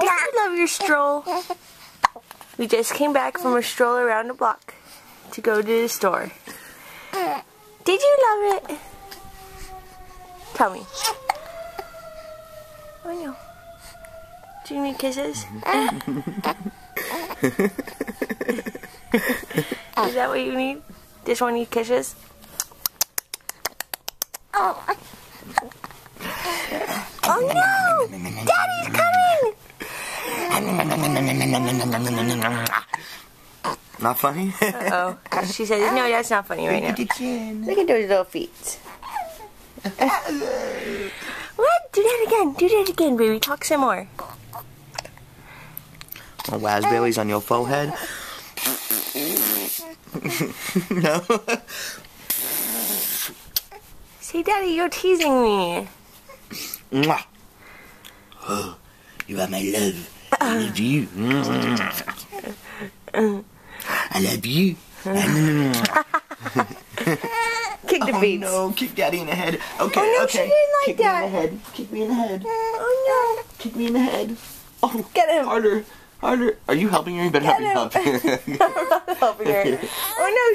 you love your stroll? We just came back from a stroll around the block to go to the store. Did you love it? Tell me. Oh no. Do you need kisses? Is that what you need? Just want to need kisses? Oh. Oh no! Daddy's coming! Not funny? Uh-oh. She says, no, that's not funny right now. Look at those little feet. What? Do that again. Do that again, baby. Talk some more. Raspberries on your forehead? No? Say, Daddy, you're teasing me. Mwah. Oh, you are my love. I love you. I love you. Kick the beats. Oh no, kick Daddy in the head. Okay, oh, no, okay. She didn't like kick that. me in the head. Kick me in the head. Oh no. Kick me in the head. Oh, Get him. Harder. Harder. Are you helping her? You better help me help. I'm not helping her. Oh no.